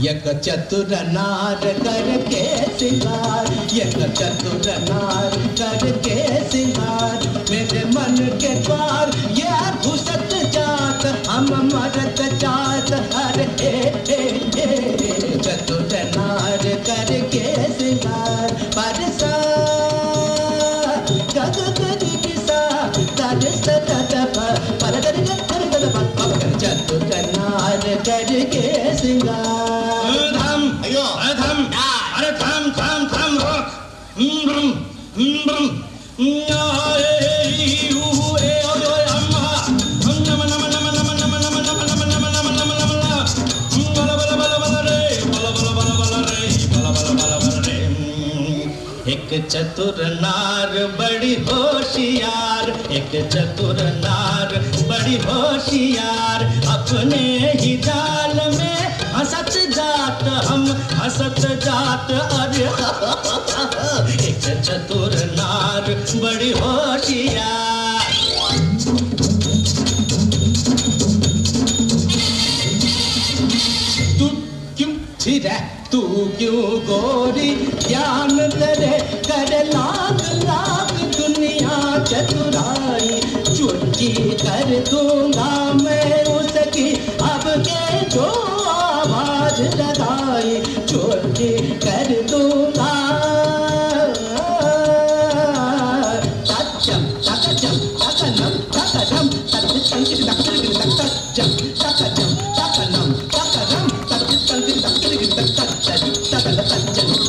एक चतुर नार करके सिंगार, एक चतुर नार करके सिंगार, मेरे मन के द्वार ये घुसत जात, हम मरत जात हर चतुर नार करके सिंगार। परसा गग गग किसा दरस ददप पर गग गग ददप चतुर नार करके सिंगार। एक चतुर नार बड़ी होशियार, एक चतुर नार बड़ी होशियार, अपने ही जाल में हंसत जात, हम हंसत जात अरे एक चतुर नार बड़ी होशियार। तू क्यों छिरे, तू क्यों गोरी ज्ञान करे, कर लाख लाख दुनिया चतुराई, चुटकी कर दूंगा मैं उसकी अब के जो आवाज लगाई, चुटकी कर दूंगा। तच्चम तकचम तकनम तकदम तत्संकित तकदिल तकचम तकचम तकनम तकदम तत्संकित तकदिल तकचम तकल तच्चम तकल तच्चम तकल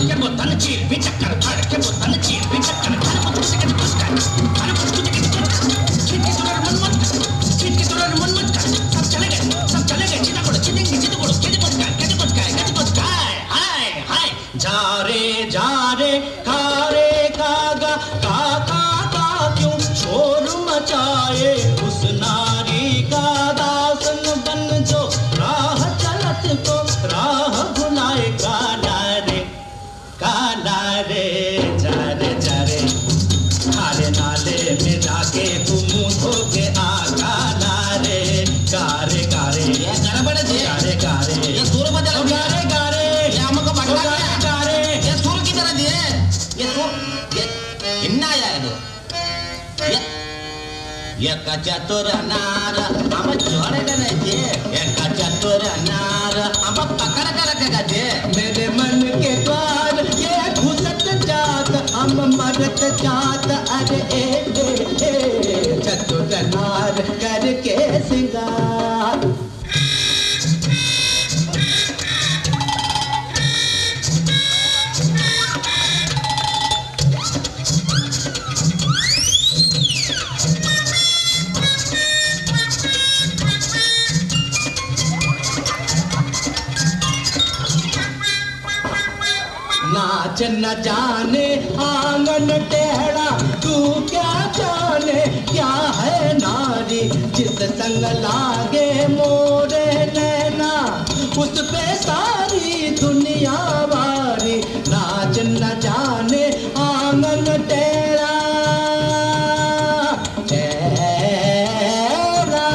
के बोतल चीर भी चक्कर फाड़ के बोतल चीर भी चक्कर खाने को तुझसे कैसे बस कर खाने को तुझे कैसे बस कर चिट्ठी सुरर मन मत कर सब चले गए चिता कोड़ चितेंगे चित कोड़ कैसे बस कर हाय हाय जा रे कारे कागा का क्यों शोर मचाए, उस नारी का दासन बन जो राह चलत को राह भुलाए। काला रे जा रे खारे नाले में जाके तुम धोके आ, काला रे गारे ये गड़बड़ है, गारे ये सुर बदल गारे ये हमको पकड़ा गारे ये सुर की तरह दिए, ये सुर ये इन्ना आया है तो ये चतुर नार हम जोड़े गए थे, एक चतुर नार हम पकड़ कर रखेगा थे, मेरे मन के द्वार ये घुसत जात, हम मरत जात अरे चतुर नार करके सिंगार। नाच न जाने आंगन टेढ़ा, तू क्या जाने क्या है नारी, जिस संग लागे मोरे नैना उस पे सारी दुनिया वारी। नाच न जाने आंगन टेढ़ा टेढ़ा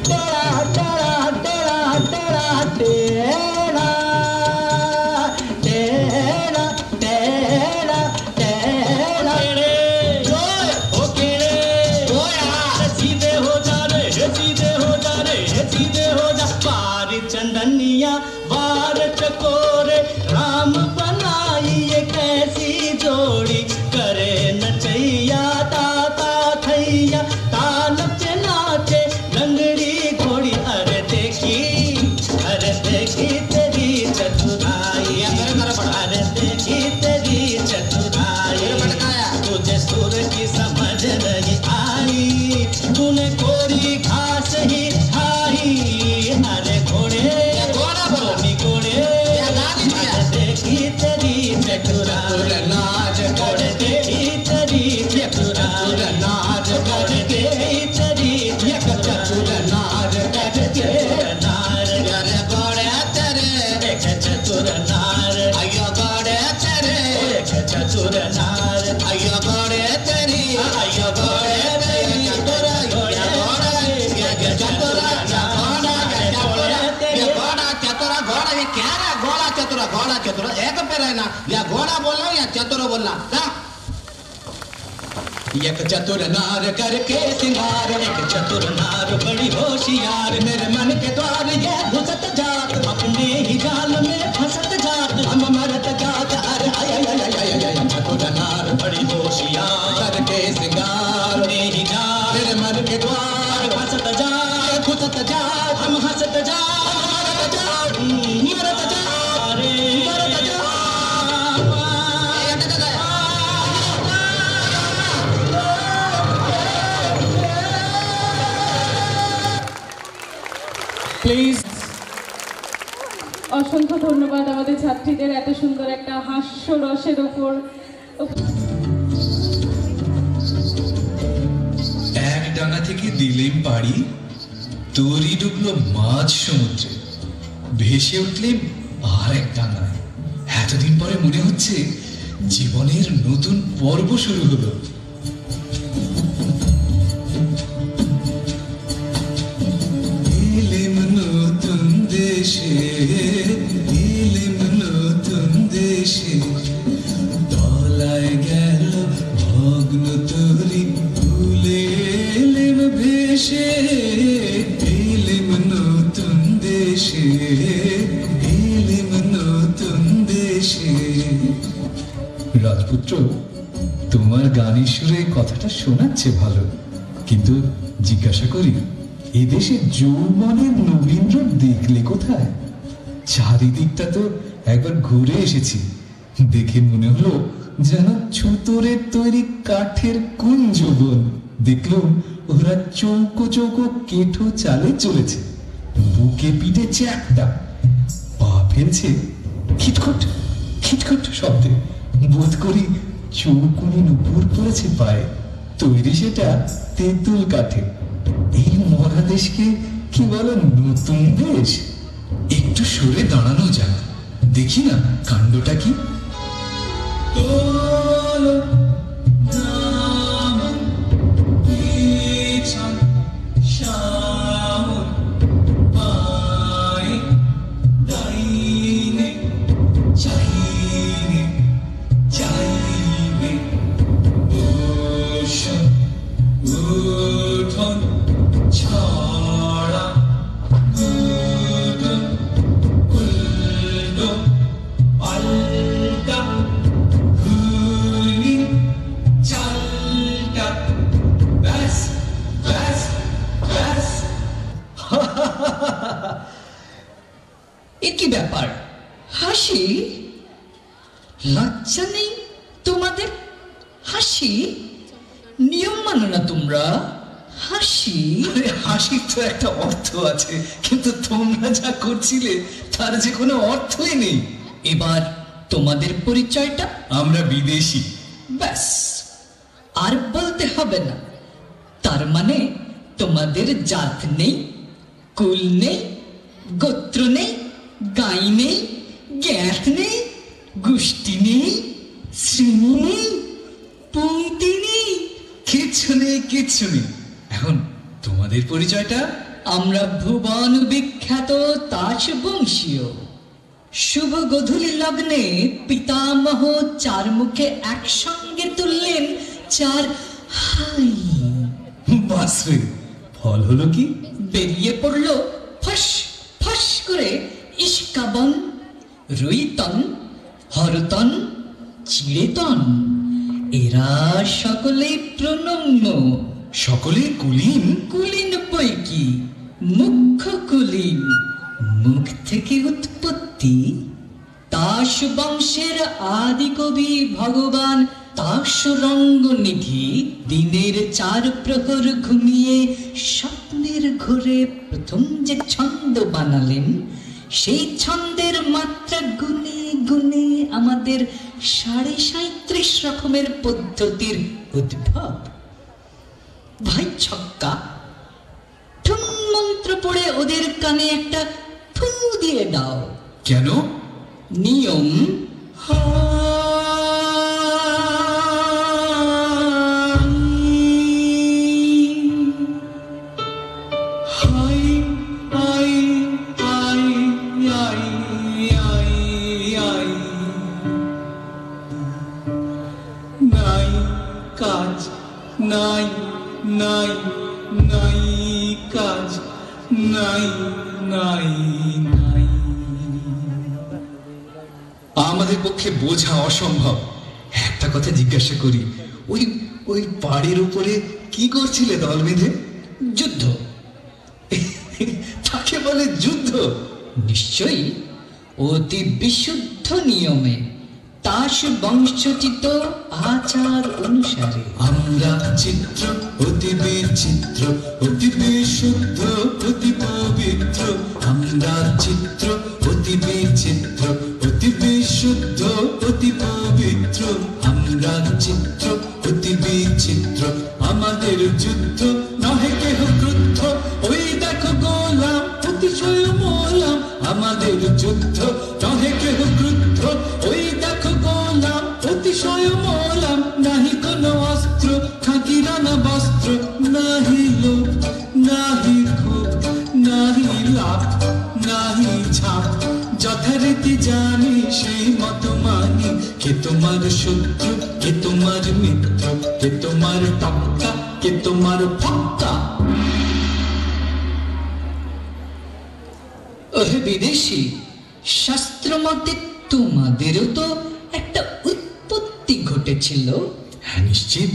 टेढ़ा टेढ़ा टेढ़ा टेढ़ा टेढ़ा चंदनिया वार चकोरे राम बनाई ये कैसी जोड़ी, करे नचैया ताता थैया ताल पे नाचे लंगड़ी घोड़ी। अरे देखी तेरी चतुराई, अरे देखी तेरी चतुराई, तुझे सुर की समझ नहीं आई, तूने कोरी घास ही खाई। अरे घोड़े घोड़े ये क्या रहा घोड़ा चतुरा एक पे रहना या घोड़ा बोलना या चतुर बोलना एक चतुर नार करके सिंगार एक चतुर नार बड़ी होशियार मेरे मन के द्वार ये घुसत जात अपने ही जाल में फंसत जात हम मरत जात अरे आय चतुर नार बड़ी होशियार करके सिंगार अपने ही जाल मेरे मन के द्वार फंसत जात घुसत जात हम हंसत जात मरत जात প্লিজ। অসংখ্য ধন্যবাদ আমাদের ছাত্রীদের এত সুন্দর একটা হাস্যরসের উপর। এক ডানা থেকে দিলেম পাড়ি তরি ডুবলো মাঝ সমুদ্রে ভেসে উঠলেন আর এক ডাঙায় এতদিন পরে মনে হচ্ছে জীবনের নতুন পর্ব শুরু হলো এলেম নতুন দেশে এলেম নতুন দেশে তলায় গেল ভগ্ন তরি ভুলে এলেম ভেসে এলেম নতুন দেশে এলেম নতুন দেশে রাজপুত্র তোমার গানের সুরে কথাটা শোনাচ্ছে ভালো কিন্তু জিজ্ঞাসা করি এদেশে যৌবনের নবীন রূপ দেখলে কোথায় চারিদিকটা তো একবার ঘুরে এসেছি দেখে মনে হলো যেন ছুতোরের তৈরি কাঠের কুঞ্জ বন দেখলাম ওরা চৌকো চৌকো কেঠো চালে চলেছে বুকে পিঠে চ্যাপটা পা ফেলছে খিটখট খিটখট শব্দে বোধ করি চৌকুনি নুপুর পড়েছে পায়ে তৈরি সেটা তেঁতুল কাঠে এই মহাদেশকে কি বলে নতুন দেশ একটু সরে দাঁড়ানো যাক দেখি না কাণ্ডটা কি কি ব্যাপার হাসি লজ্জা নেই তোমাদের হাসি নিয়ম মানো না তোমরা হাসি হাসির তো একটা অর্থ আছে কিন্তু তোমরা যা করছিলে তার যে কোনো অর্থই নেই এবার তোমাদের পরিচয়টা আমরা বিদেশি ব্যাস আর বলতে হবে না তার মানে তোমাদের জাত নেই কুল নেই গোত্র নেই গাই নেই জ্ঞাত নেই গোষ্ঠী নেই শ্রেণী নেই পংক্তি নেই কিচ্ছু নেই এখন তোমাদের পরিচয়টা আমরা ভুবন বিখ্যাত তাস বংশীয় শুভ গধূলি লগ্নে পিতামহ চার মুখে একসঙ্গে তুললেন চার হাই বাসরে ফল হলো কি বেরিয়ে পড়ল ফস ফস করে ইস্কাবন রুইতন হরতন চিড়েতন এরা সকলেই প্রণম্য সকলে কুলীন কুলীন বৈকি মুখ্য কুলীন মুখ থেকে উৎপত্তি তাস বংশের আদি কবি ভগবান তাস রঙ্গনিধি দিনের 4 প্রহর ঘুমিয়ে স্বপ্নের ঘোরে প্রথম যে ছন্দ বানালেন সেই ছন্দের মাত্রা গুনে গুনে আমাদের 37.5 রকমের পদ্ধতির উদ্ভব ভাই ছক্কা ঠুন মন্ত্র পড়ে ওদের কানে একটা ফু দিয়ে দাও কেন নিয়ম আমাদের পক্ষে বোঝা অসম্ভব। একটা কথা জিজ্ঞাসা করি, ওই ওই পাড়ের উপরে কি করছিলে দল বেঁধে? যুদ্ধ। তাকে বলে যুদ্ধ? নিশ্চয়ই, অতি বিশুদ্ধ নিয়মে, তাস বংশোচিত আচার অনুসারে। আমরা চিত্র অতি বিচিত্র, অতি বিশুদ্ধ, অতি পবিত্র। আমরা চিত্র অতি বিচিত্র, অতি বিশুদ্ধ, অতি পবিত্র। আমরা চিত্র অতি বিচিত্র, আমাদের যুদ্ধ নহে কেহ ক্রুদ্ধ। ওই দেখো গোলাম অতিশয় মোলাম, আমাদের যুদ্ধ নহে কেহ ক্রুদ্ধ। ওই দেখো গোলাম অতিশয় মোলাম, নাহি কোনো অস্ত্র, খাঁটি রানা বস্ত্র। নাহি লোভ, নাহি ক্ষোভ, নাহি লাভ, নাহি ঝাপ। যথারীতি জানি সেই মতো মানি, কে তোমার শত্রু, কে তোমার মিত্র, কে তোমার টক্কা, কে তোমার ফক্কা। ওহে বিদেশি, শাস্ত্র মতে তোমাদেরও তো একটা উৎপত্তি ঘটেছিল। হ্যাঁ, নিশ্চিত।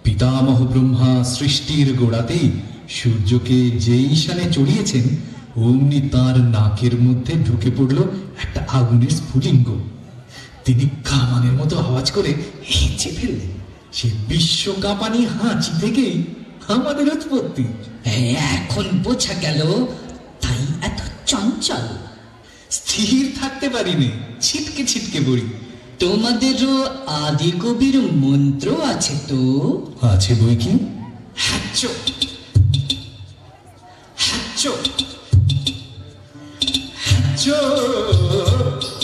পিতামহ ব্রহ্মা সৃষ্টির গোড়াতেই সূর্যকে যে ঈশানে চড়িয়েছেন, অমনি তার নাকের মধ্যে ঢুকে পড়ল একটা আগুনের স্ফুলিঙ্গ। তিনি কামানের মতো আওয়াজ করে হেঁচে ফেললেন। সে বিশ্ব কাঁপানি হাঁচি থেকেই আমাদের উৎপত্তি। এখন বোঝা গেল, তাই এত চঞ্চল। স্থির থাকতে পারিনি, ছিটকে ছিটকে পড়ি। তোমাদেরও আদি কবির মন্ত্র আছে তো? আছে বই কি? হ্যাচো হ্যাচো হ্যাচো,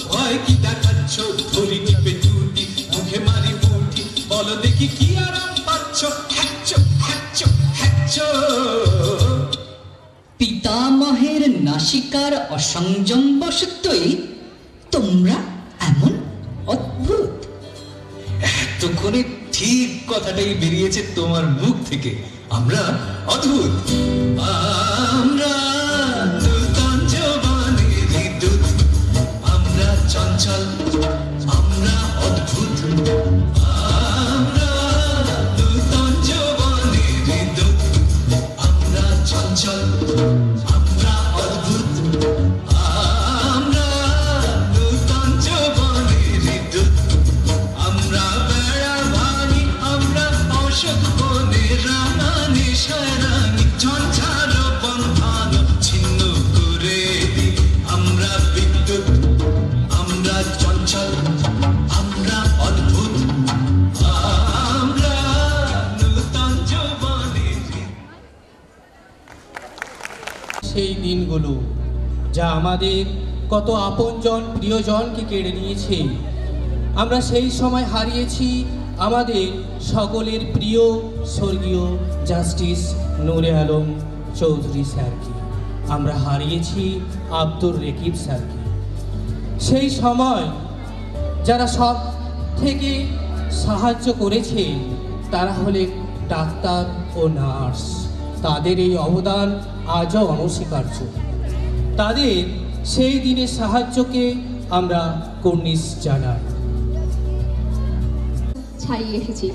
ভয় কি দেখাচ্ছ? ধরি টিপে টুটি, মুখে মারি বুটি, বলো দেখি কি আরাম পাচ্ছ? হ্যাচো হ্যাচো হ্যাচো। পিতামহের নাসিকার অসংযম বশতই তোমরা এমন অদ্ভুত। এতক্ষণে ঠিক কথাটাই বেরিয়েছে তোমার মুখ থেকে। আমরা অদ্ভুত, আমরা নূতন জবানের বিদ্যুৎ। আমরা চঞ্চল, আমরা অদ্ভুত, আমরা নূতন জবানের বিদ্যুৎ। আমরা চঞ্চল, আমরা অদ্ভুত, আমরা নূতন জবানের বিদ্যুৎ। আমরা বেড়া ভাঙি, আমরা অশোক বনে রাঙা নেশায় রাঙি। ঝঞ্ঝার বন্ধন ছিন্ন করে দিই, আমরা বিদ্যুৎ। আমরা চঞ্চল, আমরা অদ্ভুত, আমরা নূতন যৌবনের। সেই দিনগুলো যা আমাদের কত আপনজন প্রিয়জনকে কেড়ে নিয়েছে। আমরা সেই সময় হারিয়েছি আমাদের সকলের প্রিয় স্বর্গীয় জাস্টিস নূরে আলম চৌধুরী স্যারকে। আমরা হারিয়েছি আব্দুর রেকিব স্যারকে। সেই সময় যারা সব থেকে সাহায্য করেছেন তারা হলেন ডাক্তার ও নার্স। তাদের এই অবদান আজও অনস্বীকার্য। তাদের সেই দিনের সাহায্যকে আমরা কুর্নিশ জানাই। ছাড়িয়ে এসেছি।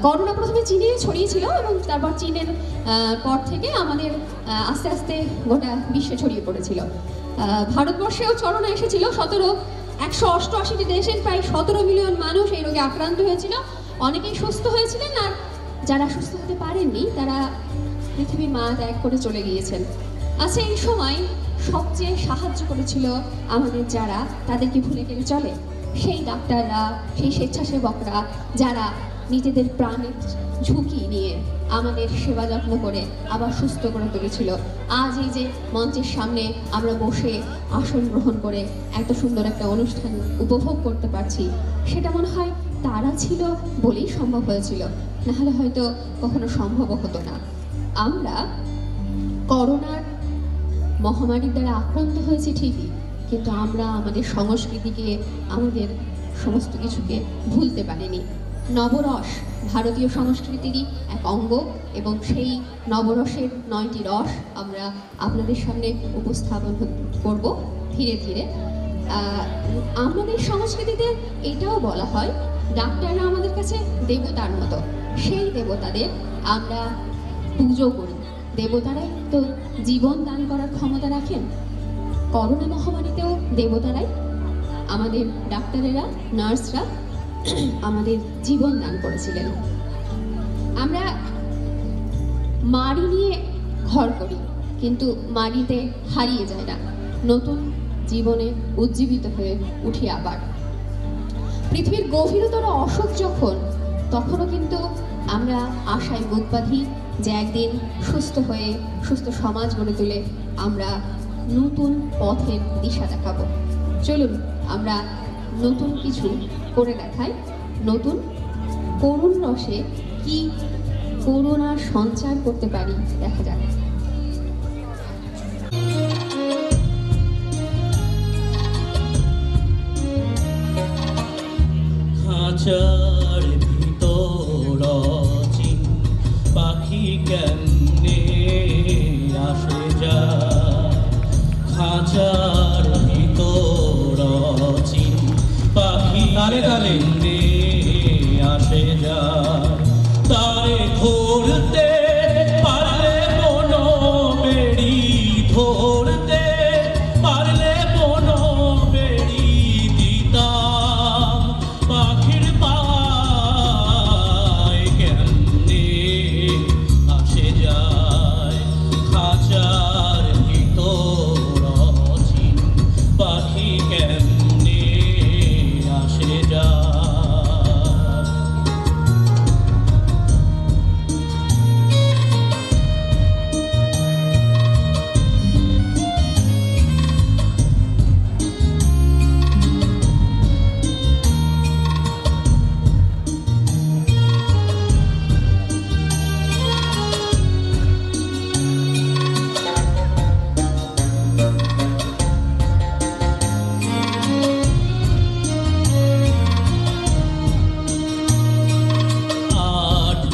করোনা প্রথমে চীনে ছড়িয়েছিল এবং তারপর চীনের পর থেকে আমাদের আস্তে আস্তে গোটা বিশ্বে ছড়িয়ে পড়েছিল। ভারতবর্ষেও করোনা এসেছিল। 188টি দেশের প্রায় 17 মিলিয়ন মানুষ এই রোগে আক্রান্ত হয়েছিল। অনেকেই সুস্থ হয়েছিলেন, আর যারা সুস্থ হতে পারেননি তারা পৃথিবীর মা ত্যাগ করে চলে গিয়েছেন। আচ্ছা, এই সময় সবচেয়ে সাহায্য করেছিল আমাদের যারা, তাদেরকে ভুলে গেলে চলে? সেই ডাক্তাররা, সেই স্বেচ্ছাসেবকরা যারা নিজেদের প্রাণের ঝুঁকি নিয়ে আমাদের সেবা যত্ন করে আবার সুস্থ করে তুলেছিল। আজ এই যে মঞ্চের সামনে আমরা বসে আসন গ্রহণ করে এত সুন্দর একটা অনুষ্ঠান উপভোগ করতে পারছি, সেটা মনে হয় তারা ছিল বলেই সম্ভব হয়েছিল, নাহলে হয়তো কখনো সম্ভব হতো না। আমরা করোনার মহামারীর দ্বারা আক্রান্ত হয়েছি ঠিকই, কিন্তু আমরা আমাদের সংস্কৃতিকে, আমাদের সমস্ত কিছুকে ভুলতে পারিনি। নবরস ভারতীয় সংস্কৃতিরই এক অঙ্গ, এবং সেই নবরসের 9টি রস আমরা আপনাদের সামনে উপস্থাপন করব ধীরে ধীরে। আমাদের সংস্কৃতিতে এটাও বলা হয় ডাক্তাররা আমাদের কাছে দেবতার মতো, সেই দেবতাদের আমরা পুজো করি। দেবতারাই তো জীবন দান করার ক্ষমতা রাখেন। করোনা মহামারীতেও দেবতারাই, আমাদের ডাক্তারেরা, নার্সরা আমাদের জীবন দান করেছিলেন। আমরা মাড়ি নিয়ে ঘর করি, কিন্তু মাড়িতে হারিয়ে যায় না, নতুন জীবনে উজ্জীবিত হয়ে উঠি আবার। পৃথিবীর গভীরতর অসুখ যখন, তখনও কিন্তু আমরা আশায় বুক বাঁধি যে একদিন সুস্থ হয়ে সুস্থ সমাজ গড়ে তুলে আমরা নতুন পথের দিশা দেখাবো। চলুন আমরা নতুন কিছু করে দেখাই, নতুন করুণ রসে কি করুণার সঞ্চার করতে পারি দেখা যাক। খাঁচার ভিতর অচিন পাখি কেমনে আসে যায়, খাঁচার ভিতর অচিন পাখি তালে তালে কেমনে আসে যায়, তারে ধরতে পারলে কোনো বেড়ি, ধরতে পারলে কোনো বেড়ি দিতাম, পাখির পায় কেমনে আসে যায়, খাঁচার ভিতর অচিন পাখি কেমনে আসে যায়।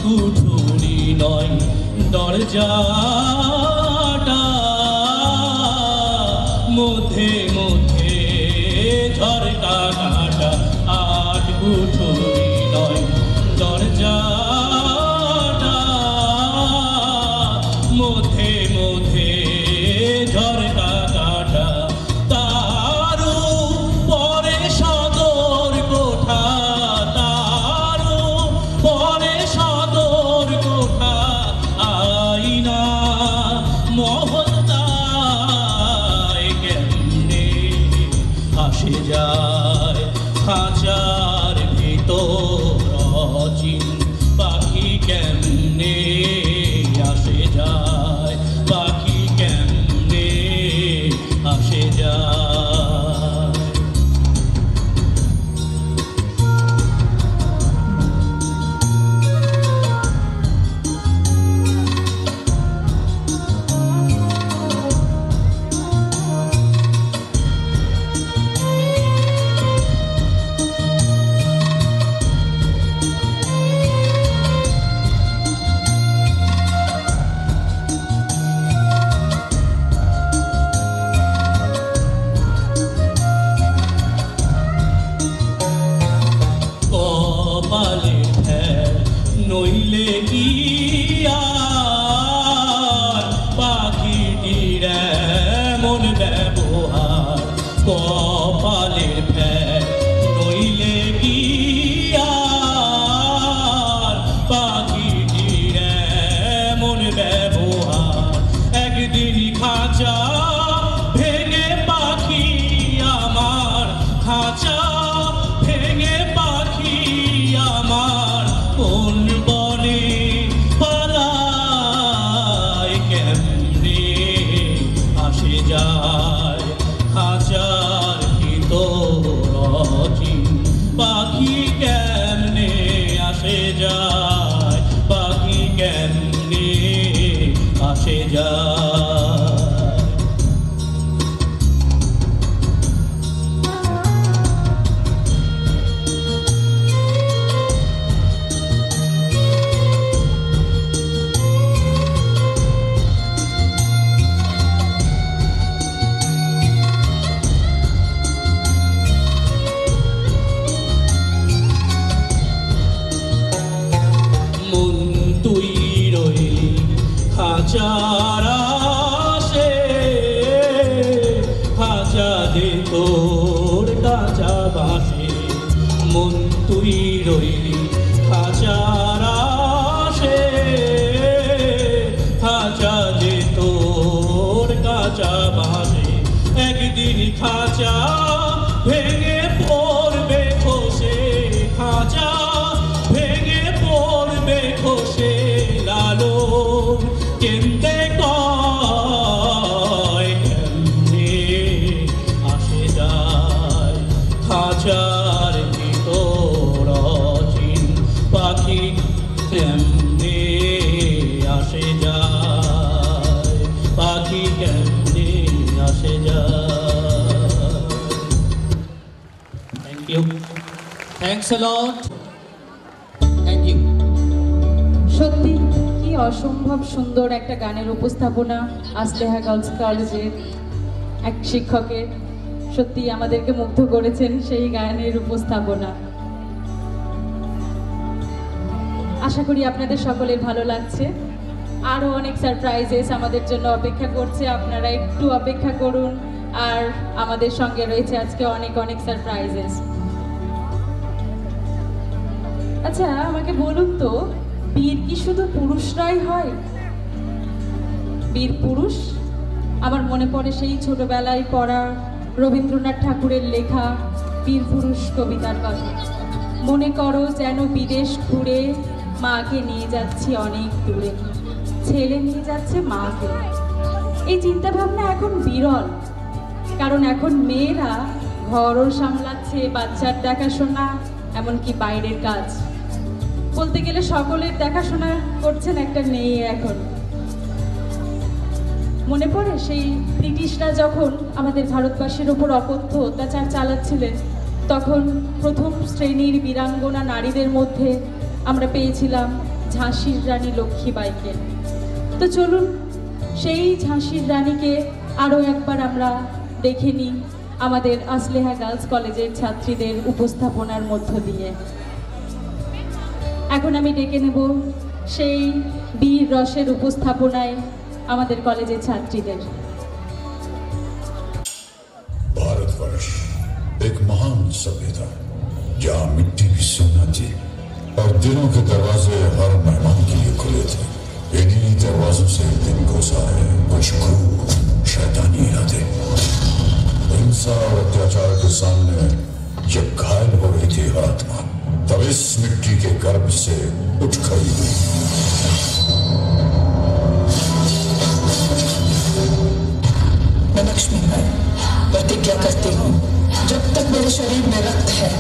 কুঠুরি নয় দরজাটা, মধ্যে মধ্যে ঝরকা কাটা, আট কুঠুরি নয় দরজাটা, মধ্যে মধ্যে ঝরকা কাটা, তারও পরে সদর কোঠা, তারও পরে সদর কোঠা, আইনা মহল্লায় কেমনে আসে যায়, খাঁচার ভিতর অচিন পাখি কেমনে আসে যায়, পাখি কেমনে আসে যায়। কপালে ঠেল নইলে কি আর পাখিটির এমন ব্যবহার, কপালের ফেল নইলে কি আর পাখিটির এমন ব্যবহার, একদিন খাঁচা ভেঙে পাখি আমার, খাঁচা ভেঙে পাখি আমার কোন বনে পালায় কেমনে আসে যায়, খাঁচার যে তোর কাঁচা বাঁশে মন তুই রইলি খাঁচার আশে খাঁচা যে তোর কাঁচা বাঁশে একদিন খাঁচা ভেঙে পড়বে খসে খাঁচা ভেঙে পড়বে খসে লালন কেন্দ্রে কয় কেমনে আসে যায় খাঁচার ভিতর অচিন পাখি কেমনে আসে যায় পাখি কেমনে আসে যায়। Thank you, thanks a lot, thank you. সত্যি কি অসম্ভব সুন্দর একটা গানের উপস্থাপনা আসলেহা গার্লস কলেজের এক শিক্ষকের। সত্যি আমাদেরকে মুগ্ধ করেছেন সেই গানের উপস্থাপনা। আশা করি আপনাদের সকলের ভালো লাগছে। আরও অনেক সারপ্রাইজেস আমাদের জন্য অপেক্ষা করছে, আপনারা একটু অপেক্ষা করুন। আর আমাদের সঙ্গে রয়েছে আজকে অনেক অনেক সারপ্রাইজেস। আচ্ছা আমাকে বলুন তো, বীর কি শুধু পুরুষরাই হয়? বীর পুরুষ? আমার মনে পড়ে সেই ছোটবেলায় পড়া রবীন্দ্রনাথ ঠাকুরের লেখা বীর পুরুষ কবিতার কথা। মনে করো যেন বিদেশ ঘুরে মাকে নিয়ে যাচ্ছি অনেক দূরে, ছেলে নিয়ে যাচ্ছে মাকে। এই চিন্তা ভাবনা এখন বিরল, কারণ এখন মেয়েরা ঘরও সামলাচ্ছে, বাচ্চার দেখাশোনা, এমনকি বাইরের কাজ। বলতে গেলে সকলের দেখাশোনা করছেন একটা মেয়ে এখন। মনে পড়ে সেই ব্রিটিশরা যখন আমাদের ভারতবাসীর ওপর অকথ্য অত্যাচার চালাচ্ছিলেন, তখন প্রথম শ্রেণীর বীরাঙ্গনা নারীদের মধ্যে আমরা পেয়েছিলাম ঝাঁসির রানী লক্ষ্মীবাঈকে। তো চলুন সেই ঝাঁসির রানীকে আরও একবার আমরা দেখে নিই আমাদের আসলেহা গার্লস কলেজের ছাত্রীদের উপস্থাপনার মধ্য দিয়ে। এখন আমি ডেকে নেব সেই বীর রসের উপস্থাপনায় আমাদের কলেজের ছাত্রীদের। भारतवर्ष एक महान सभ्यता जहाँ मिट्टी भी सोना थी और दिलों के दरवाजे हर मेहमान के लिए खुले थे। इन्हीं दरवाजों से दिन घुसा है कुछ क्रूर शैतानी इरादे। हिंसा और अत्याचार के सामने जब घायल हो रही थी हर आत्मा, तब इस मिट्टी के गर्भ से उठ खड़ी हुई। मैं लक्ष्मी है, प्रतिज्ञा करती हूँ जब तक मेरे शरीर में रक्त है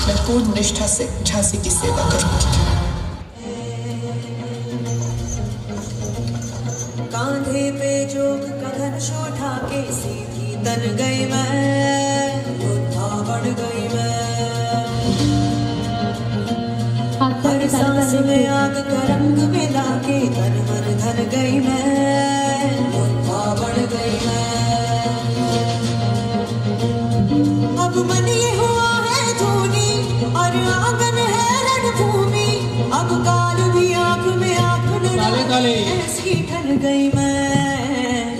मैं पूर्ण निष्ठा से झांसी की सेवा करूंगी। कांधे पे जोग का धनुष उठा के सीधी तन गई मैं, योद्धा बढ़ गई मैं। हर सांस में आग का रंग मिला के तन मन धर गई मैं, योद्धा बढ़ गई मैं। अब मन ये हुआ है धूनी और आंगन है रणभूमि। अब काल भी आंख में आंख काले ऐसी ढल गई मैं,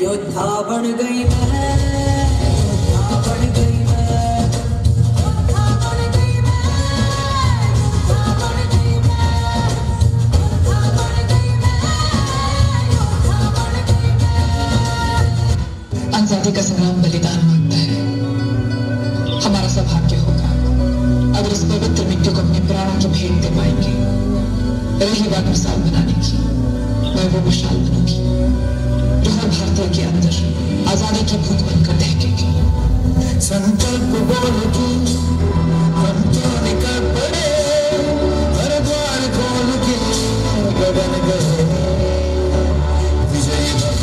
योद्धा बन गई मैं, योद्धा बन गई मैं, योद्धा बन गई मैं, योद्धा बन गई मैं, योद्धा बन गई मैं, योद्धा बन गई मैं। आजादी का संग्राम बलिदान मांगता है। हमारा सौभाग्य होगा अगर इस पवित्र मिट्टी को अपने प्राणों की भेंट दे पाएंगे। रही बात मिसाल बनाने की, मैं वो मिसाल बनूंगी जो हर भारतीय के अंदर आजादी की भूख बनकर दहकेगी। संकल्प बोलूं हम तो निकल पड़े, हर द्वार खोल के गगन गए विजयी भव।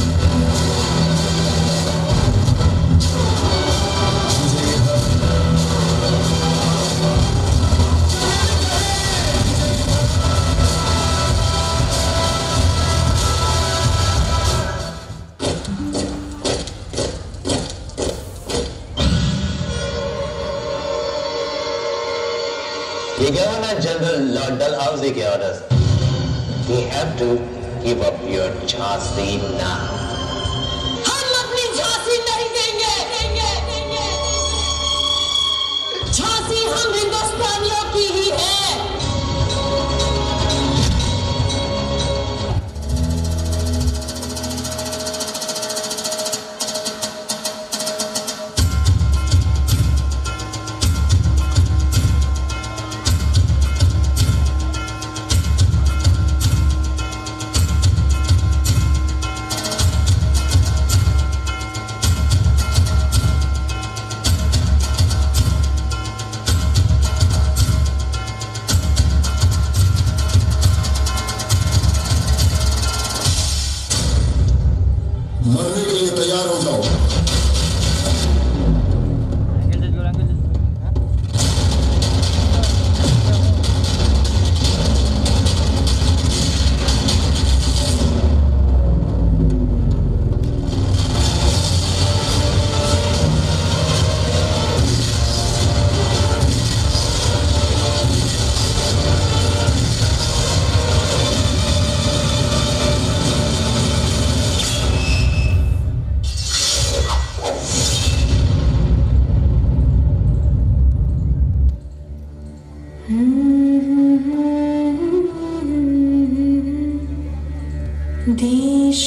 The Governor General Lord Dalhousie के orders. We have to give up your Jhansi now. हम अपनी झांसी नहीं देंगे।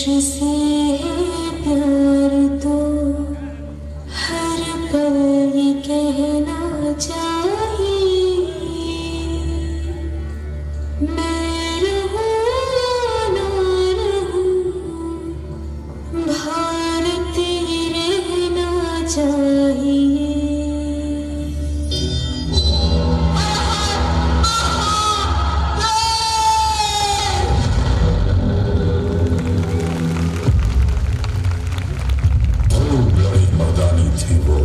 तुझसे प्यार तो हर पल ये कहना चाहिए, मैं रहूं ना रहूं भारत ही रहना चाहिए। थी वो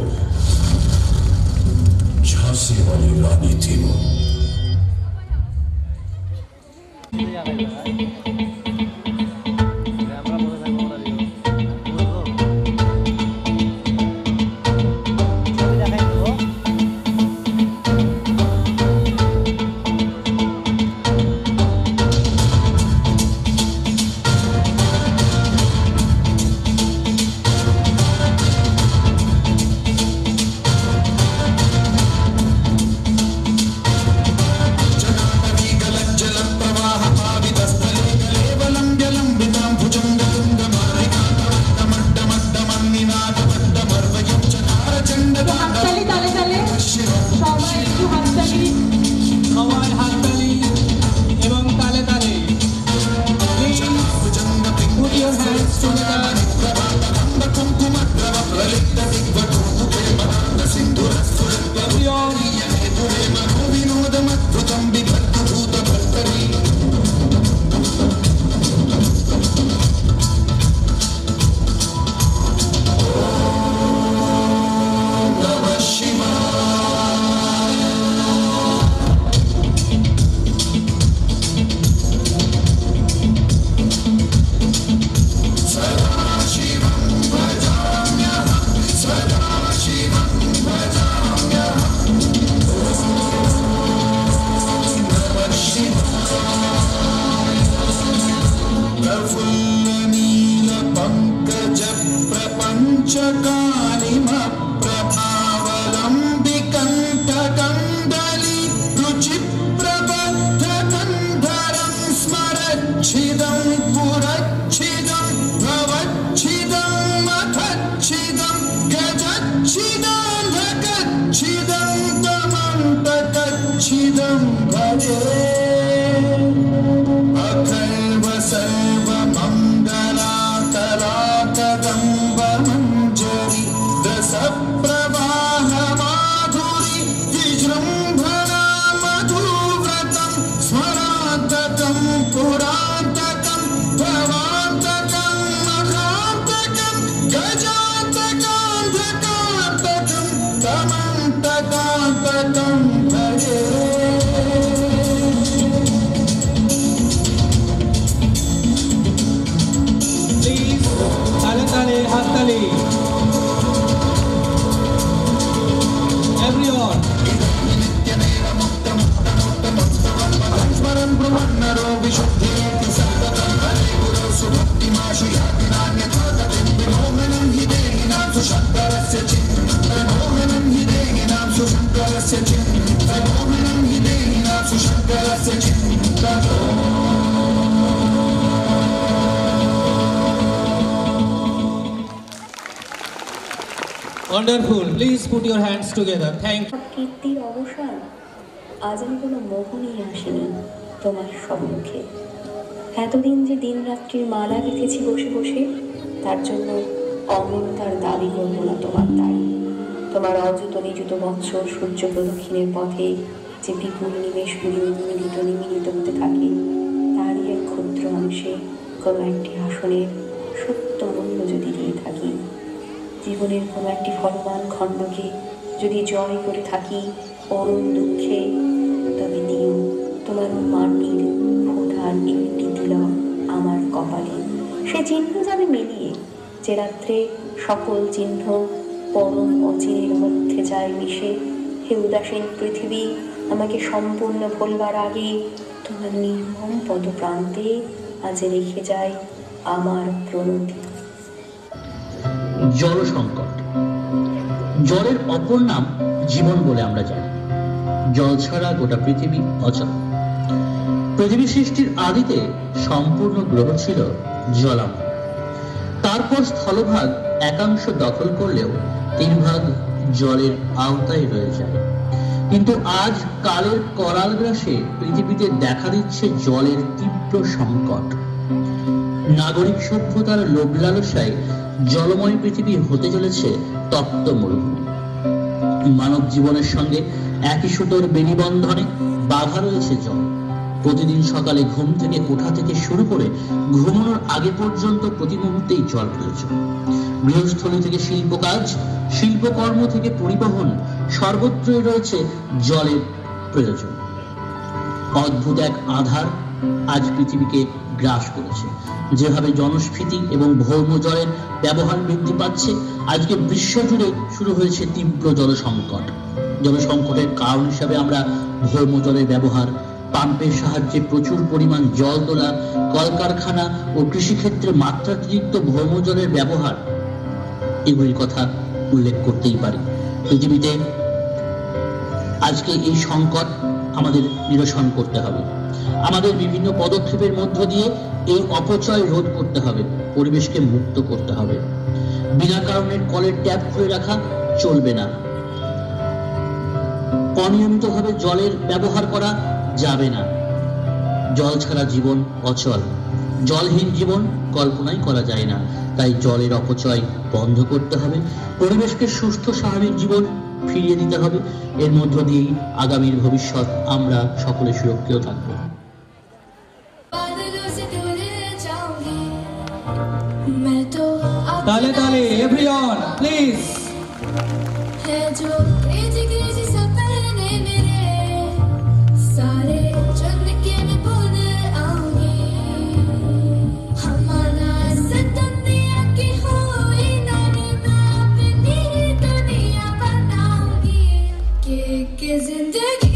झांसी वाली रानी थी वो। Wonderful. Please put your hands together. Thank you. কীর্তির অবসান আজ আমি কোনো মোহ নিয়ে আসিনি তোমার সম্মুখে। এতদিন যে দিন রাত্রির মালা রেখেছি বসে বসে, তার জন্য অমরতার দাবি করবো না তোমার দায়। তোমার অযুত নিযুত বৎসর সূর্য প্রদক্ষিণের পথে যে বিপুল নিমেষগুলি নিমিলিত হতে থাকে, তারই এক ক্ষুদ্র অংশে কোনো একটি আসনের সত্য মূল্য যদি দিয়ে থাকি, জীবনের কোনো একটি ফলবান খণ্ডকে যদি জয় করে থাকি অরুণ দুঃখে, তবে দিও তোমার মাটির ফোটার একটি তিলক আমার কপালে। সে চিহ্ন যাবে মিলিয়ে, যে রাত্রে সকল চিহ্ন পরম অচিরের মধ্যে যায় মিশে। হে উদাসীন পৃথিবী, আমাকে সম্পূর্ণ ভুলবার আগে তোমার নির্মম পদপ্রান্তে আজ রেখে যায় আমার প্রণতি। জল সংকট, জলের অপর নাম জীবন বলে আমরা জানি। জল ছাড়া গোটা পৃথিবী অচল। পৃথিবী সৃষ্টির আদিতে সম্পূর্ণ গ্রহ ছিল জলাময়। তারপর স্থলভাগ একাংশ দখল করলেও 3 ভাগ জলের আওতায় রয়ে যায়। কিন্তু আজ কালের করাল গ্রাসে পৃথিবীতে দেখা দিচ্ছে জলের তীব্র সংকট। নাগরিক সভ্যতার লোভ লালসায় জলময় পৃথিবী হতে চলেছে তপ্ত মরুভূমি। মানব জীবনের সঙ্গে একই সুতোর বেনিবন্ধনে বাধা রয়েছে জল। প্রতিদিন সকালে ঘুম থেকে ওঠা থেকে শুরু করে ঘুমানোর আগে পর্যন্ত প্রতি মুহূর্তেই জল প্রয়োজন। গৃহস্থলী থেকে শিল্প কাজ, শিল্পকর্ম থেকে পরিবহন, সর্বত্রই রয়েছে জলের প্রয়োজন। অদ্ভুত এক আধার আজ পৃথিবীকে গ্রাস করেছে। যেভাবে জনস্ফীতি এবং ভৌম জলের ব্যবহার বৃদ্ধি পাচ্ছে, আজকে বিশ্বজুড়ে শুরু হয়েছে তীব্র জলসংকট। জলসংকটের কারণ হিসাবে আমরা ভৌম জলের ব্যবহার, পাম্পের সাহায্যে প্রচুর পরিমাণ জল তোলা, কলকারখানা ও কৃষিক্ষেত্রে মাত্রাতিরিক্ত ভৌম জলের ব্যবহার, এগুলির কথা উল্লেখ করতেই পারি। পৃথিবীতে আজকে এই সংকট আমাদের নিরসন করতে হবে। আমাদের বিভিন্ন পদক্ষেপের মধ্য দিয়ে এই অপচয় রোধ করতে হবে, পরিবেশকে মুক্ত করতে হবে। বিনা কারণে কলের ট্যাপ খুলে রাখা চলবে না। অনিয়মিতভাবে জলের ব্যবহার করা যাবে না। জল ছাড়া জীবন অচল, জলহীন জীবন কল্পনাই করা যায় না। তাই জলের অপচয় বন্ধ করতে হবে, পরিবেশকে সুস্থ স্বাভাবিক জীবন ফিরিয়ে দিতে হবে। এর মধ্য দিয়েই আগামীর ভবিষ্যৎ আমরা সকলে সুরক্ষিত থাকবো। ताले ताले एवरीवन प्लीज। है जो क्रेजी क्रेजी सपने मेरे सारे चुन के मैं भूल आऊंगी। हमारा सतम दिया की हुई नानी, मैं अपनी दुनिया बनाऊंगी। के जिंदगी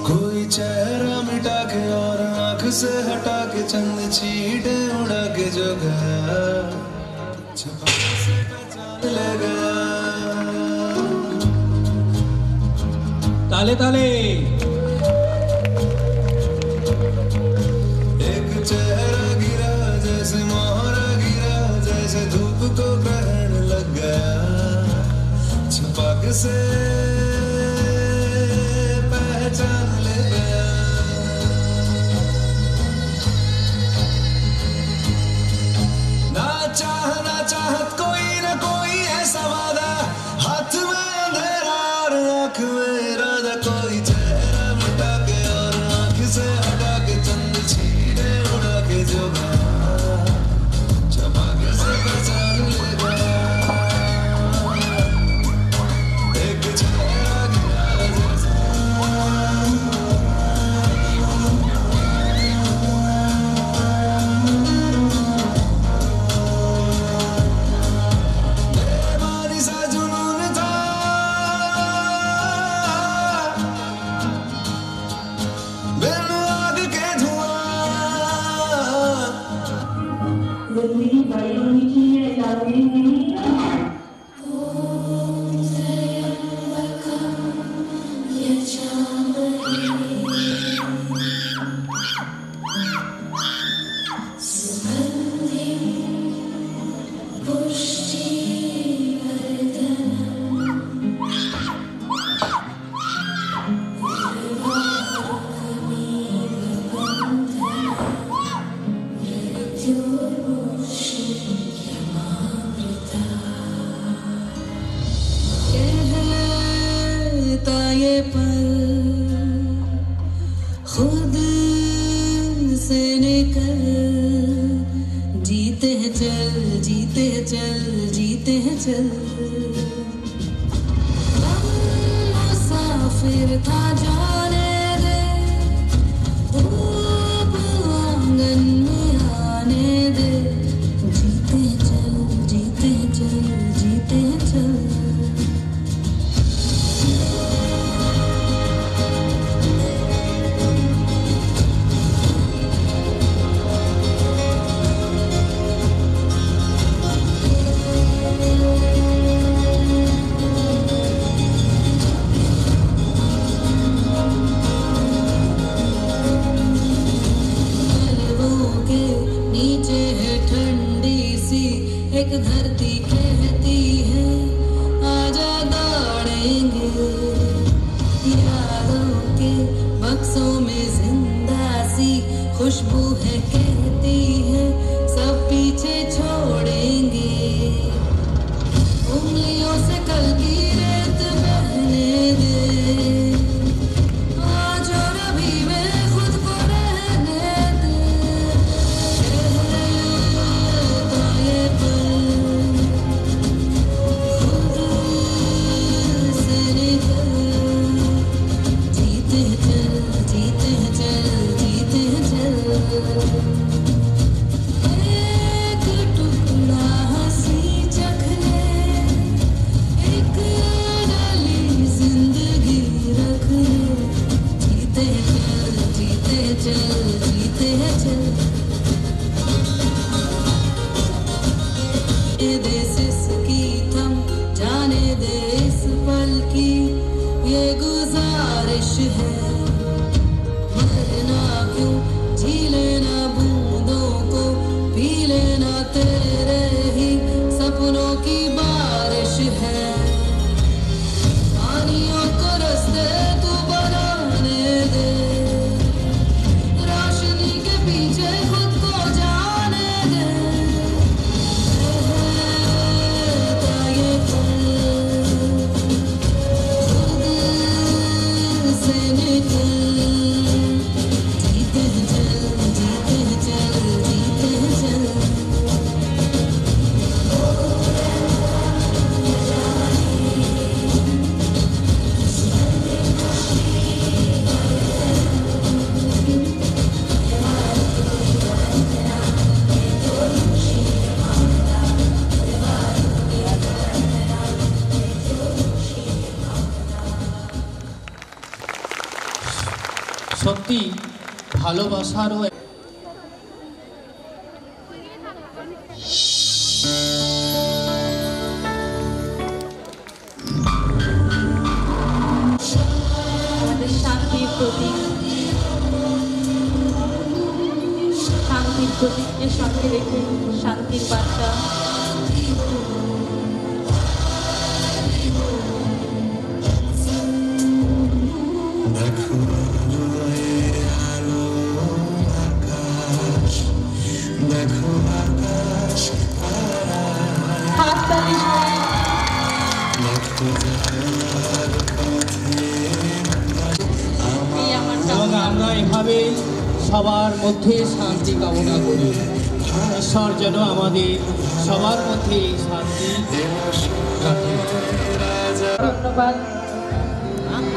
कोई चेहरा मिटा के और आंख से हटा के चंद चीटे उड़ा के जो गया, छपा से पहचान ले गया। ताले ताले। एक चेहरा गिरा जैसे मोहरा गिरा, जैसे धूप को ग्रहण लग गया। छपाक से पहचान ले गया। ना चाहत कोई ना कोई ऐसा वादा, हाथ में अंधेरा और आंख में इरादा। कोई चेहरा मिटा के और आंख से हटा के चंद छीने उड़ा के जो गया, छपाक से पहचान ले गया। एक चेहरा गिरा जैसे फिर था जाने दे, धूप आंगन में आने दे, जीते चल जीते चल जीते चल। नीचे है ठंडी सी एक धरती कहती है आजा दौड़ेंगे, यादों के बक्सों में जिंदा सी खुशबू है कहती है सब पीछे छोड़ेंगे, उंगलियों से कल की रेत बहने दे, आज और अभी में खुद को रहने दे, ये पल खुद से निकल, जीते चल जीते चल जीते चल। एक टुकड़ा हंसी चख ले, एक डाली जिंदगी रख ले, जीते चल जीते चल जीते चल। देश इसकी थम जाने दे इस पल की ये गुजारिश है, मरना क्यों जी लेना बूंदों को, पी लेना तेरे ही सपनों की बारिश है, पानियों को रास्ते तू बनाने दे, रोशनी के पीछे खुद को जाने दे, ये पल खुद से निकल, जीते चल जीते चल जीते चल। সত্যি ভালোবাসারও আমাদের শান্তির প্রতীক, শান্তির প্রতীককে সঙ্গে রেখে শান্তির বার্তা হাততালি এবং আমরা এভাবে সবার মধ্যে শান্তি কামনা করি, ঈশ্বর যেন আমাদের সবার মধ্যে এই শান্তি রাখে। ধন্যবাদ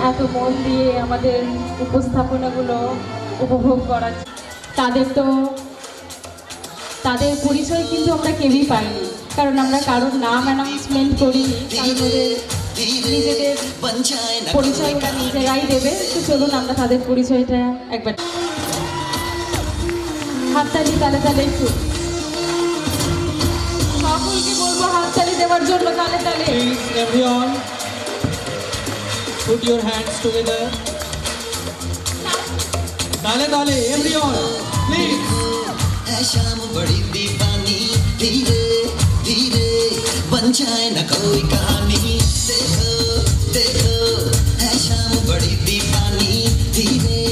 এত মন দিয়ে আমাদের উপস্থাপনাগুলো উপভোগ করার। তাদের পরিচয় কিন্তু আমরা কেউই পাইনি, কারণ আমরা কারোর নাম অ্যানাউন্সমেন্ট করিনি, কারণ ওদের নিজেদের পরিচয় ওরা নিজেরাই দেবে। তো চলুন আমরা তাদের পরিচয়টা একবার হাততালি তালে তালে একটু সকলকে বলবো হাততালি দেওয়ার জন্য তালে তালে। Please everyone put your hands together, ताले ताले everyone please। है शाम बड़ी दीवानी, धीरे धीरे बन जाए न कोई कहानी, देखो देखो है शाम बड़ी दीवानी, धीरे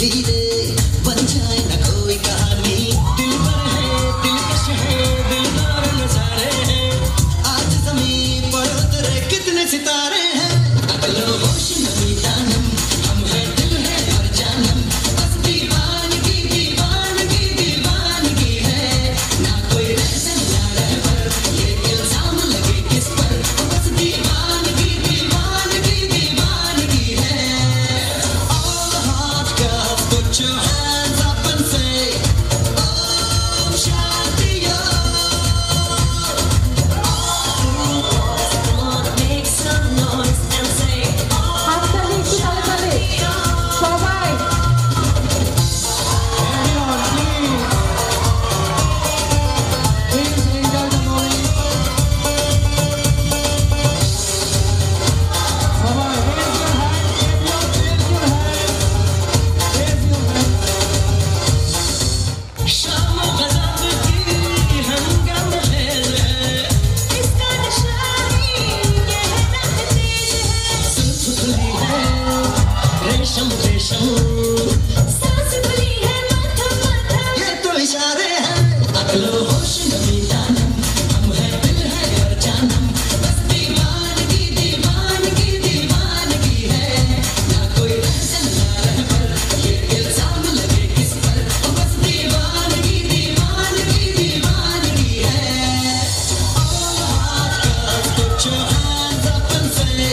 धीरे बन जाए न कोई कहानी, दिल पर है दिलकश है दिलदार नजारे हैं, आज ज़मीं पर उतरे कितने सितारे हैं, अगलो होश नमी जानम हम है दिल है हर जानम, बस दीवानगी दीवानगी दीवानगी है, ना कोई रहसन ना रहबर ये इल्जाम लगे किस पर, बस दीवानगी दीवानगी रेशम रेशम सांस खुली है माथा माथा ये तो इशारे हैं अगलो होश नमी जानम हम है दिल है और जानम बस दीवानगी दीवानगी दीवानगी है ना कोई रहसन ना रहबर ये इल्जाम लगे किस पर बस दीवानगी दीवानगी दीवानगी है Put your hands up and say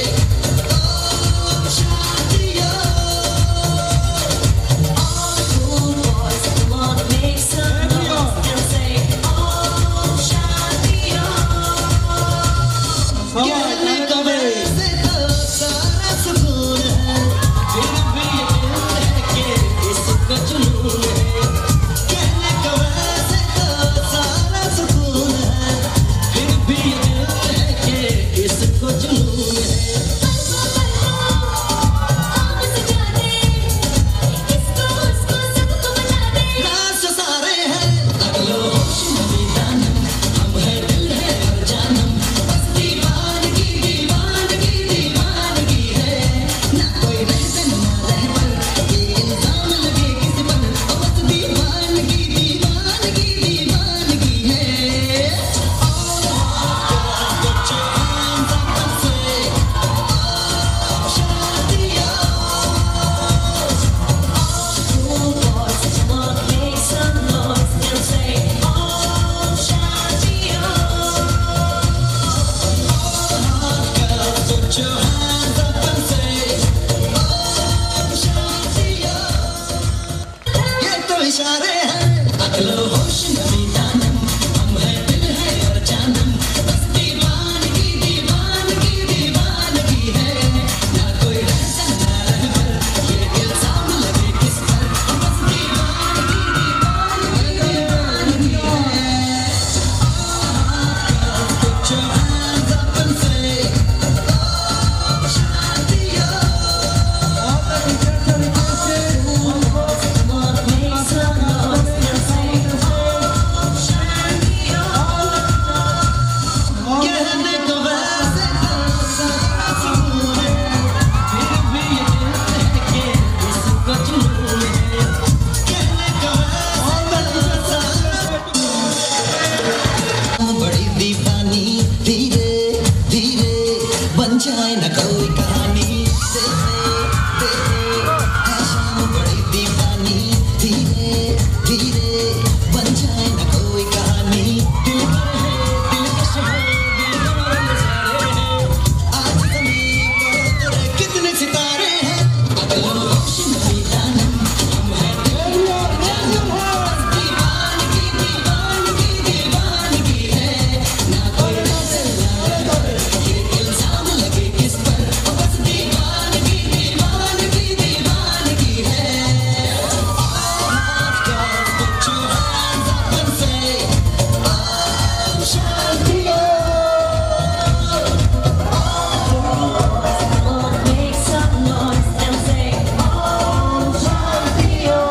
इशारे हैं अगलो होश नमी जानम हम है दिल है और जानम बस दीवानगी दीवानगी दीवानगी है ना कोई रहसन ना रहबर ये इल्जाम लगे किस पर बस दीवानगी दीवानगी दीवानगी है Put your hands up and say शादियों all the teachers are requested बड़ी दीवानी धीरे धीरे बन जाए न कोई कहानी बड़ी दीवानी धीरे धीरे बन जाए न कोई कहानी दिल पर है दिलकश है दिल पर नजारे हैं आज ज़मीन पर कितने सितारे हैं अगलो होश नमी जानम हम है दिल और जानम दीवानगी दीवानगी दीवानगी है ना कोई रहसन ना रहबर ये इल्जाम लगे किस पर बस दीवानगी दीवानगी दीवानगी है Put your hands up and say शादियों Make some noise and say शादियों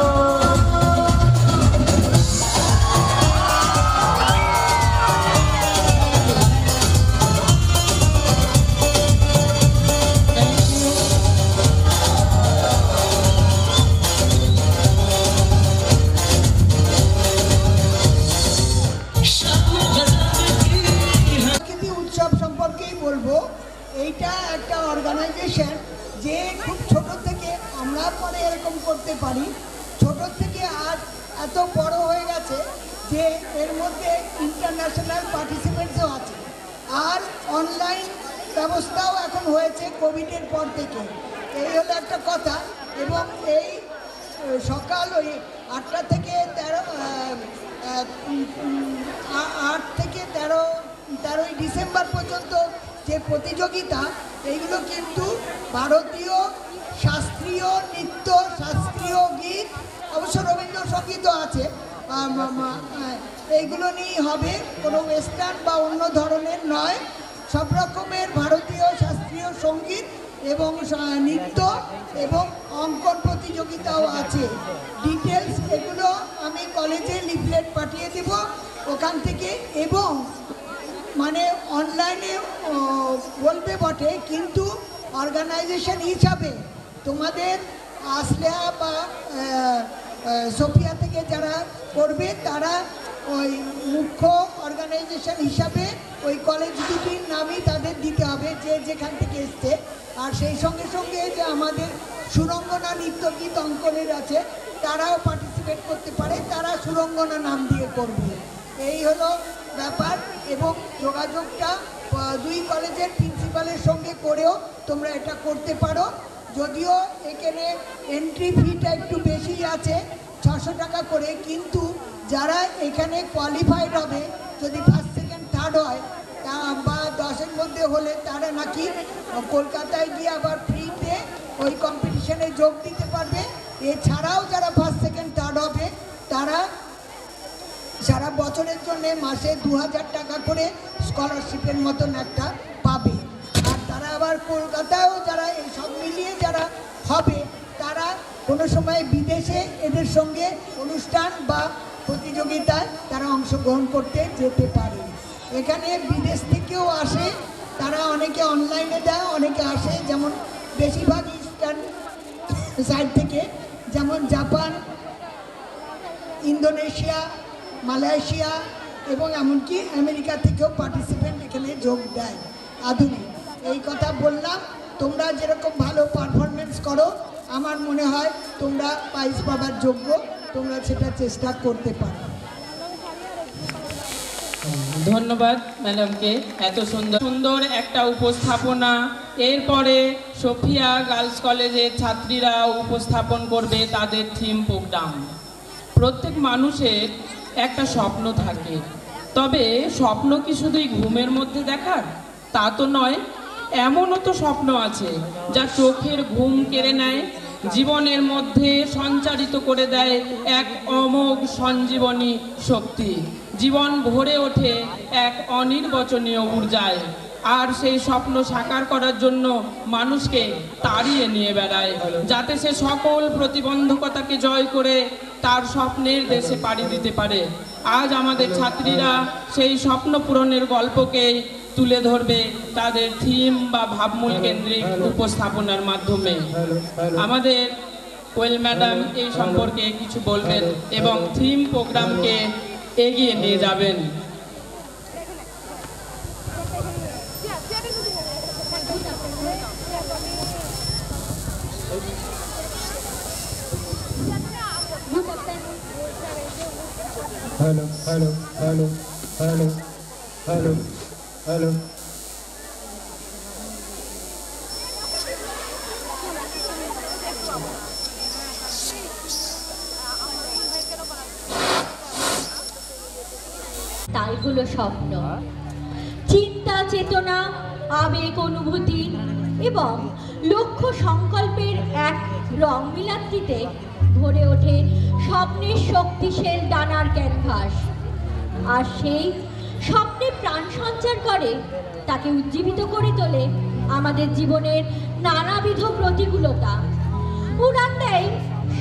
সংস্কৃতি উৎসব সম্পর্কেই বলবো। এইটা একটা অর্গানাইজেশন যে খুব ছোট থেকে আমরা পরে এরকম করতে পারি, ছোট থেকে আজ এত বড় হয়ে গেছে যে এর মধ্যে ইন্টারন্যাশনাল পার্টিসিপেন্টসও আছে, আর অনলাইন ব্যবস্থাও এখন হয়েছে কোভিডের পর থেকে। এই হলো একটা কথা। এবং এই সকাল ওই 8টা থেকে 8 থেকে 13ই ডিসেম্বর পর্যন্ত যে প্রতিযোগিতা, এইগুলো কিন্তু ভারতীয় শাস্ত্রীয় নৃত্য, শাস্ত্রীয় গীত, অবশ্য রবীন্দ্রসঙ্গীতও আছে, এইগুলো নিয়েই হবে, কোনো ওয়েস্টার্ন বা অন্য ধরনের নয়। সব রকমের ভারতীয় শাস্ত্রীয় সঙ্গীত এবং নৃত্য এবং অঙ্কন প্রতিযোগিতাও আছে। ডিটেলস এগুলো আমি কলেজে লিফলেট পাঠিয়ে দেব ওখান থেকে। এবং মানে অনলাইনে বলবে বটে, কিন্তু অর্গানাইজেশন হিসাবে তোমাদের আসলেহা বা সোফিয়া থেকে যারা করবে তারা ওই মুখ্য অর্গানাইজেশন হিসাবে ওই কলেজ দুটির নামই তাদের দিতে হবে যে যেখান থেকে এসছে। আর সেই সঙ্গে সঙ্গে যে আমাদের সুরঙ্গনা নৃত্যগীত অঙ্কনের আছে তারাও পার্টিসিপেট করতে পারে, তারা সুরঙ্গনা নাম দিয়ে করবে। এই হলো ব্যাপার। এবং যোগাযোগটা দুই কলেজের প্রিন্সিপালের সঙ্গে করেও তোমরা এটা করতে পারো। যদিও এখানে এন্ট্রি ফিটা একটু বেশি আছে, 600 টাকা করে, কিন্তু যারা এখানে কোয়ালিফাইড হবে, যদি ফার্স্ট সেকেন্ড থার্ড হয় বা 10-এর মধ্যে হলে, তারা নাকি কলকাতায় গিয়ে আবার ফ্রিতে ওই কম্পিটিশনে যোগ দিতে পারবে। এছাড়াও যারা ফার্স্ট সেকেন্ড থার্ড হবে তারা সারা বছরের জন্য মাসে 2000 টাকা করে স্কলারশিপের মতন একটা পাবে। আর তারা আবার কলকাতায়ও যারা এই সব মিলিয়ে যারা হবে তারা কোনো সময় বিদেশে এদের সঙ্গে অনুষ্ঠান বা প্রতিযোগিতায় তারা অংশগ্রহণ করতে যেতে পারে। এখানে বিদেশ থেকেও আসে, তারা অনেকে অনলাইনে দেয়, অনেকে আসে, যেমন বেশিরভাগ ইস্টার্ন সাইড থেকে, যেমন জাপান, ইন্দোনেশিয়া, মালয়েশিয়া এবং এমনকি আমেরিকা থেকেও পার্টিসিপেন্ট এখানে যোগ দেয়। আধুনিক এই কথা বললাম। তোমরা যেরকম ভালো পারফরমেন্স করো আমার মনে হয় তোমরা প্রাইজ পাবার যোগ্য, তোমরা সেটা চেষ্টা করতে পারো। ধন্যবাদ ম্যাডামকে, এত সুন্দর সুন্দর একটা উপস্থাপনা। এরপরে সোফিয়া গার্লস কলেজের ছাত্রীরা উপস্থাপন করবে তাদের থিম প্রোগ্রাম। প্রত্যেক মানুষের একটা স্বপ্ন থাকে, তবে স্বপ্ন কি শুধুই ঘুমের মধ্যে দেখার? তা তো নয়, এমনও তো স্বপ্ন আছে যা চোখের ঘুম কেড়ে নেয়, জীবনের মধ্যে সঞ্চারিত করে দেয় এক অমোঘ সঞ্জীবনী শক্তি। জীবন ভরে ওঠে এক অনির্বচনীয় ঊর্জায়। আর সেই স্বপ্ন সাকার করার জন্য মানুষকে তাড়িয়ে নিয়ে বেড়ায়, যাতে সে সকল প্রতিবন্ধকতাকে জয় করে তার স্বপ্নের দেশে পাড়ি দিতে পারে। আজ আমাদের ছাত্রীরা সেই স্বপ্ন পূরণের গল্পকে তুলে ধরবে তাদের থিম বা ভাবমূল কেন্দ্রিক উপস্থাপনার মাধ্যমে। আমাদের কোয়েল ম্যাডাম এই সম্পর্কে কিছু বলবেন এবং থিম প্রোগ্রামকে এগিয়ে নিয়ে যাবেন। Hello hello hello hello hello hello তাই হলো স্বপ্ন। চিন্তা, চেতনা, আবেগ, অনুভূতি এবং লক্ষ্য সংকল্পের এক রংমিলাত্রিতে ভরে ওঠে স্বপ্নের শক্তিশালী ডানার ক্যানভাস। আর সেই স্বপ্নে প্রাণ সঞ্চার করে, তাকে উজ্জীবিত করে তোলে আমাদের জীবনের নানাবিধ প্রতিকূলতা। উড়ান দেয়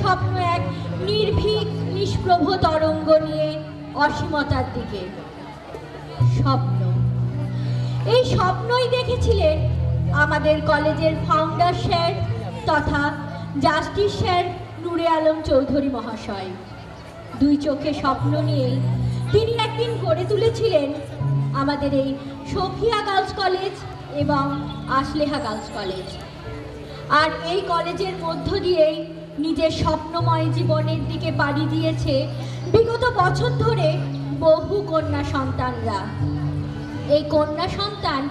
স্বপ্ন এক নির্ভীক নিষ্প্রভ তরঙ্গ নিয়ে অসীমতার দিকে। স্বপ্ন, এই স্বপ্নই দেখেছিলেন আমাদের কলেজের ফাউন্ডার স্যার তথা জাস্টিস স্যার নূরে আলম চৌধুরী মহাশয়। দুই চোখে স্বপ্ন নিয়েই তিনি একদিন গড়ে তুলেছিলেন আমাদের এই সোফিয়া গার্লস কলেজ এবং আসলেহা গার্লস কলেজ। আর এই কলেজের মধ্য দিয়েই নিজের স্বপ্নময় জীবনের দিকে পাড়ি দিয়েছে বিগত বছর ধরে বহু কন্যা সন্তানরা। এই কন্যা সন্তান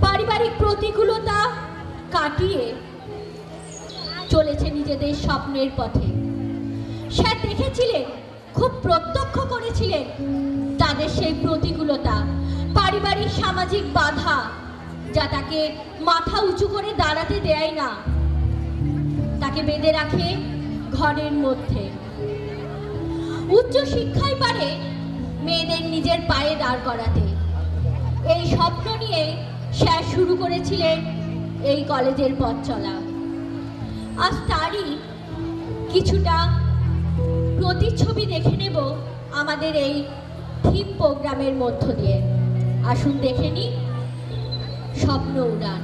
পারিবারিক প্রতিকূলতা কাটিয়ে চলেছে নিজেদের স্বপ্নের পথে। স্যার দেখেছিলেন, খুব প্রত্যক্ষ করেছিলেন তাদের সেই প্রতিকূলতা, পারিবারিক সামাজিক বাধা যা তাকে মাথা উঁচু করে দাঁড়াতে দেয় না, তাকে বেঁধে রাখে ঘরের মধ্যে। উচ্চ শিক্ষায় পারে মেয়েদের নিজের পায়ে দাঁড় করাতে। এই স্বপ্ন নিয়ে স্যার শুরু করেছিলেন এই কলেজের পথ চলা। আজ তারই কিছুটা প্রতিচ্ছবি দেখে নেব আমাদের এই থিম প্রোগ্রামের মধ্য দিয়ে। আসুন দেখে নিই স্বপ্ন উড়ান।